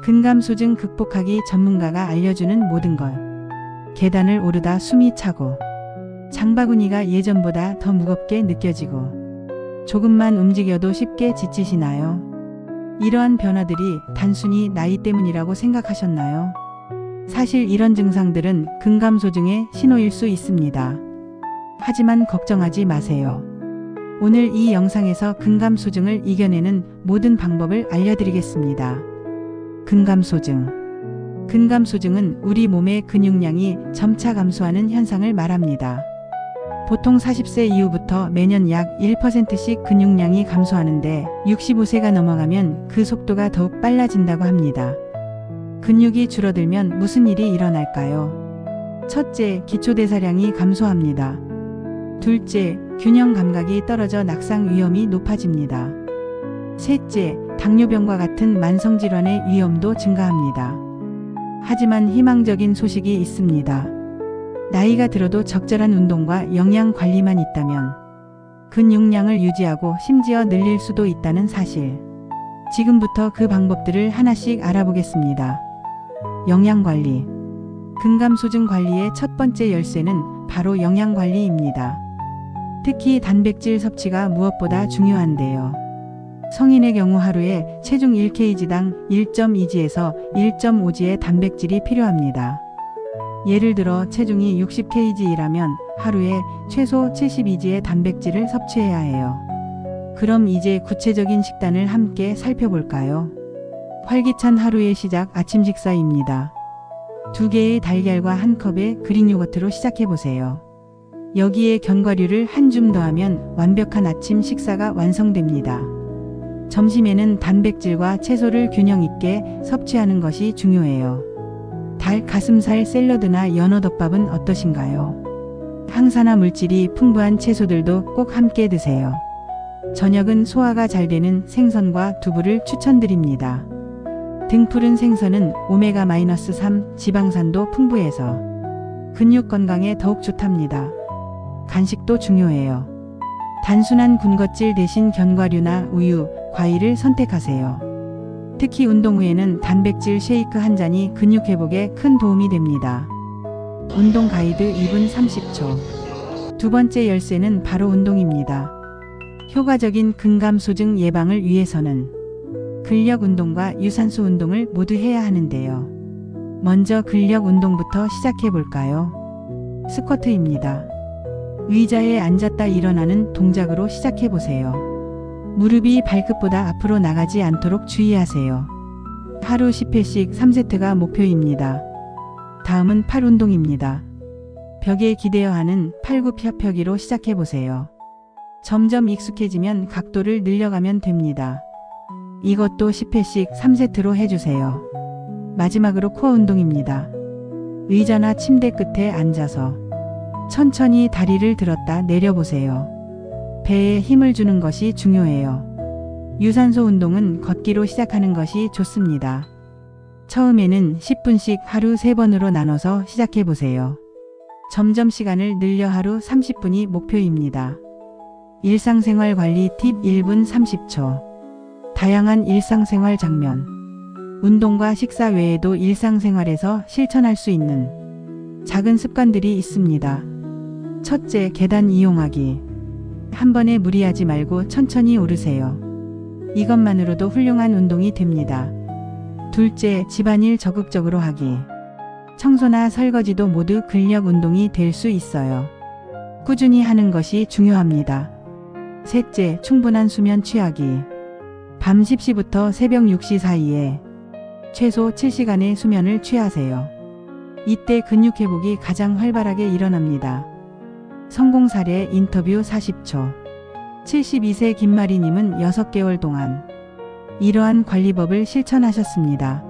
근감소증 극복하기 전문가가 알려주는 모든 것. 계단을 오르다 숨이 차고 장바구니가 예전보다 더 무겁게 느껴지고 조금만 움직여도 쉽게 지치시나요? 이러한 변화들이 단순히 나이 때문이라고 생각하셨나요? 사실 이런 증상들은 근감소증의 신호일 수 있습니다. 하지만 걱정하지 마세요. 오늘 이 영상에서 근감소증을 이겨내는 모든 방법을 알려드리겠습니다. 근감소증. 근감소증은 우리 몸의 근육량이 점차 감소하는 현상을 말합니다. 보통 40세 이후부터 매년 약 1%씩 근육량이 감소하는데 65세가 넘어가면 그 속도가 더욱 빨라진다고 합니다. 근육이 줄어들면 무슨 일이 일어날까요? 첫째, 기초대사량이 감소합니다. 둘째, 균형 감각이 떨어져 낙상 위험이 높아집니다. 셋째, 당뇨병과 같은 만성질환의 위험도 증가합니다. 하지만 희망적인 소식이 있습니다. 나이가 들어도 적절한 운동과 영양 관리만 있다면 근육량을 유지하고 심지어 늘릴 수도 있다는 사실. 지금부터 그 방법들을 하나씩 알아보겠습니다. 영양관리. 근감소증 관리의 첫 번째 열쇠는 바로 영양관리입니다. 특히 단백질 섭취가 무엇보다 중요한데요. 성인의 경우 하루에 체중 1kg당 1.2g에서 1.5g의 단백질이 필요합니다. 예를 들어 체중이 60kg이라면 하루에 최소 72g의 단백질을 섭취해야 해요. 그럼 이제 구체적인 식단을 함께 살펴볼까요? 활기찬 하루의 시작 아침 식사입니다. 2개의 달걀과 1컵의 그릭 요거트로 시작해보세요. 여기에 견과류를 한 줌 더하면 완벽한 아침 식사가 완성됩니다. 점심에는 단백질과 채소를 균형 있게 섭취하는 것이 중요해요. 닭 가슴살 샐러드나 연어덮밥은 어떠신가요? 항산화 물질이 풍부한 채소들도 꼭 함께 드세요. 저녁은 소화가 잘 되는 생선과 두부를 추천드립니다. 등푸른 생선은 오메가-3 지방산도 풍부해서 근육 건강에 더욱 좋답니다. 간식도 중요해요. 단순한 군것질 대신 견과류나 우유, 과일을 선택하세요. 특히 운동 후에는 단백질 쉐이크 한 잔이 근육 회복에 큰 도움이 됩니다. 운동 가이드 2분 30초. 두 번째 열쇠는 바로 운동입니다. 효과적인 근감소증 예방을 위해서는 근력 운동과 유산소 운동을 모두 해야 하는데요. 먼저 근력 운동부터 시작해 볼까요? 스쿼트입니다. 의자에 앉았다 일어나는 동작으로 시작해 보세요. 무릎이 발끝보다 앞으로 나가지 않도록 주의하세요. 하루 10회씩 3세트가 목표입니다. 다음은 팔 운동입니다. 벽에 기대어 하는 팔굽혀펴기로 시작해 보세요. 점점 익숙해지면 각도를 늘려가면 됩니다. 이것도 10회씩 3세트로 해주세요. 마지막으로 코어 운동입니다. 의자나 침대 끝에 앉아서 천천히 다리를 들었다 내려보세요. 배에 힘을 주는 것이 중요해요. 유산소 운동은 걷기로 시작하는 것이 좋습니다. 처음에는 10분씩 하루 3번으로 나눠서 시작해보세요. 점점 시간을 늘려 하루 30분이 목표입니다. 일상생활 관리 팁 1분 30초. 다양한 일상생활 장면. 운동과 식사 외에도 일상생활에서 실천할 수 있는 작은 습관들이 있습니다. 첫째, 계단 이용하기. 한 번에 무리하지 말고 천천히 오르세요. 이것만으로도 훌륭한 운동이 됩니다. 둘째, 집안일 적극적으로 하기. 청소나 설거지도 모두 근력 운동이 될 수 있어요. 꾸준히 하는 것이 중요합니다. 셋째, 충분한 수면 취하기. 밤 10시부터 새벽 6시 사이에 최소 7시간의 수면을 취하세요. 이때 근육 회복이 가장 활발하게 일어납니다. 성공 사례 인터뷰 40초. 72세 김마리님은 6개월 동안 이러한 관리법을 실천하셨습니다.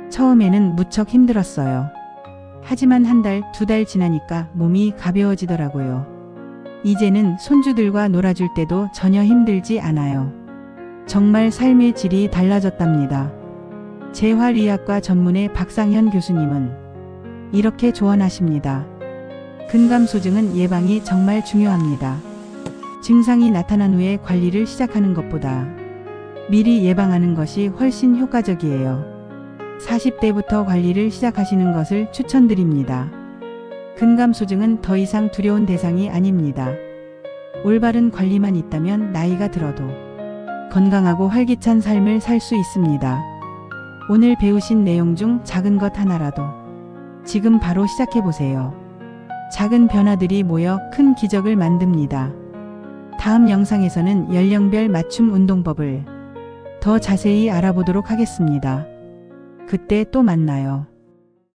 처음에는 무척 힘들었어요. 하지만 한 달, 2달 지나니까 몸이 가벼워지더라고요. 이제는 손주들과 놀아줄 때도 전혀 힘들지 않아요. 정말 삶의 질이 달라졌답니다. 재활의학과 전문의 박상현 교수님은 이렇게 조언하십니다. 근감소증은 예방이 정말 중요합니다. 증상이 나타난 후에 관리를 시작하는 것보다 미리 예방하는 것이 훨씬 효과적이에요. 40대부터 관리를 시작하시는 것을 추천드립니다. 근감소증은 더 이상 두려운 대상이 아닙니다. 올바른 관리만 있다면 나이가 들어도 건강하고 활기찬 삶을 살 수 있습니다. 오늘 배우신 내용 중 작은 것 하나라도 지금 바로 시작해보세요. 작은 변화들이 모여 큰 기적을 만듭니다. 다음 영상에서는 연령별 맞춤 운동법을 더 자세히 알아보도록 하겠습니다. 그때 또 만나요.